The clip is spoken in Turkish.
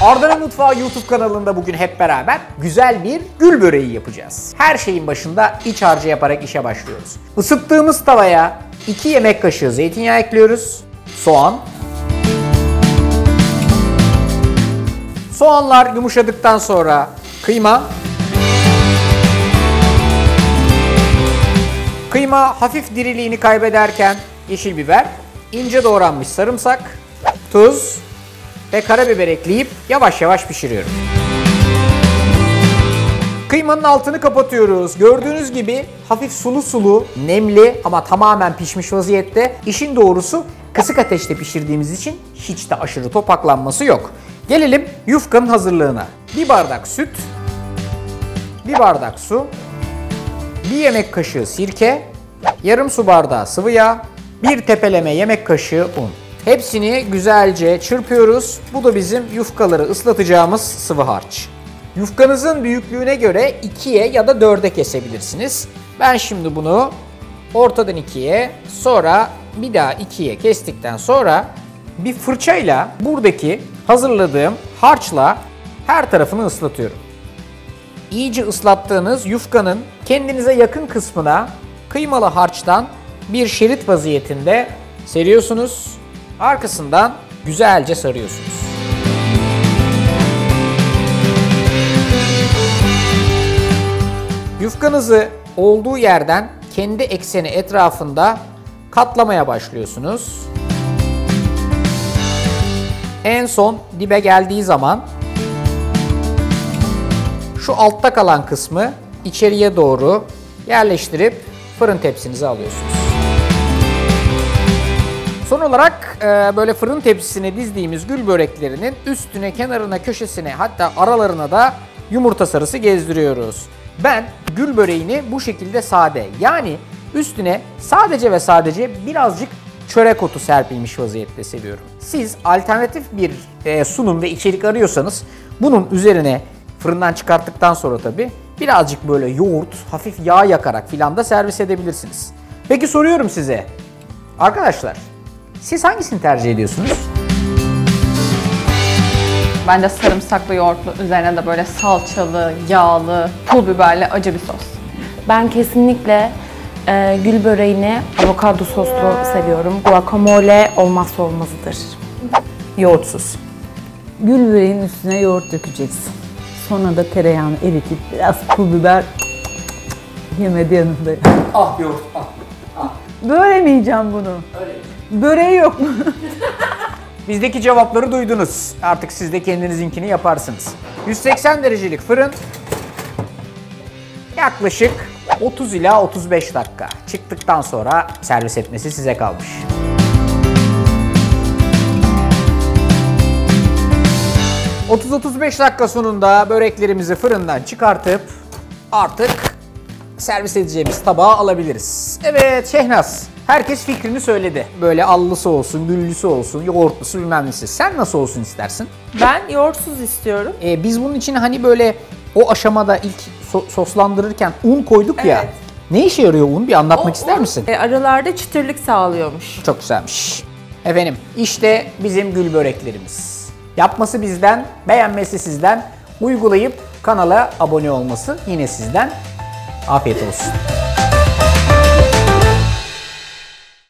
Arda'nın Mutfağı YouTube kanalında bugün hep beraber güzel bir gül böreği yapacağız. Her şeyin başında iç harcı yaparak işe başlıyoruz. Isıttığımız tavaya 2 yemek kaşığı zeytinyağı ekliyoruz. Soğan. Soğanlar yumuşadıktan sonra kıyma. Kıyma hafif diriliğini kaybederken yeşil biber, ince doğranmış sarımsak, tuz ve karabiber ekleyip yavaş yavaş pişiriyorum. Kıymanın altını kapatıyoruz. Gördüğünüz gibi hafif sulu sulu, nemli ama tamamen pişmiş vaziyette. İşin doğrusu kısık ateşte pişirdiğimiz için hiç de aşırı topaklanması yok. Gelelim yufkanın hazırlığına. 1 bardak süt, 1 bardak su, 1 yemek kaşığı sirke, yarım su bardağı sıvı yağ, 1 tepeleme yemek kaşığı un. Hepsini güzelce çırpıyoruz. Bu da bizim yufkaları ıslatacağımız sıvı harç. Yufkanızın büyüklüğüne göre 2'ye ya da 4'e kesebilirsiniz. Ben şimdi bunu ortadan 2'ye, sonra bir daha 2'ye kestikten sonra bir fırçayla buradaki hazırladığım harçla her tarafını ıslatıyorum. İyice ıslattığınız yufkanın kendinize yakın kısmına kıymalı harçtan bir şerit vaziyetinde seriyorsunuz. Arkasından güzelce sarıyorsunuz. Yufkanızı olduğu yerden kendi ekseni etrafında katlamaya başlıyorsunuz. En son dibe geldiği zaman şu altta kalan kısmı içeriye doğru yerleştirip fırın tepsinize alıyorsunuz. Son olarak böyle fırın tepsisine dizdiğimiz gül böreklerinin üstüne, kenarına, köşesine, hatta aralarına da yumurta sarısı gezdiriyoruz. Ben gül böreğini bu şekilde sade, yani üstüne sadece ve sadece birazcık çörek otu serpilmiş vaziyette seviyorum. Siz alternatif bir sunum ve içerik arıyorsanız bunun üzerine fırından çıkarttıktan sonra tabii birazcık böyle yoğurt, hafif yağ yakarak filan da servis edebilirsiniz. Peki soruyorum size. Arkadaşlar, siz hangisini tercih ediyorsunuz? Ben de sarımsaklı yoğurtlu, üzerine de böyle salçalı, yağlı, pul biberli acı bir sos. Ben kesinlikle gül böreğini avokado soslu seviyorum. Guacamole olmazsa olmazıdır. Yoğurtsuz. Gül böreğin üstüne yoğurt dökeceksin. Sonra da tereyağını eritip biraz pul biber yemedi yanında. Ah yoğurt, ah. Böyle mi yiyeceğim bunu? Öyle. Böreği yok mu? Bizdeki cevapları duydunuz. Artık siz de kendinizinkini yaparsınız. 180 derecelik fırın. Yaklaşık 30 ila 35 dakika. Çıktıktan sonra servis etmesi size kalmış. ...30-35 dakika sonunda böreklerimizi fırından çıkartıp artık servis edeceğimiz tabağa alabiliriz. Evet Şehnaz, herkes fikrini söyledi. Böyle allısı olsun, güllüsü olsun, yoğurtlusu bilmem nesi. Sen nasıl olsun istersin? Ben yoğurtsuz istiyorum. Biz bunun için hani böyle o aşamada ilk soslandırırken un koyduk ya. Evet. Ne işe yarıyor un? Bir anlatmak ister misin? Aralarda çıtırlık sağlıyormuş. Çok güzelmiş. Efendim işte bizim gül böreklerimiz. Yapması bizden, beğenmesi sizden, uygulayıp kanala abone olması yine sizden. Afiyet olsun.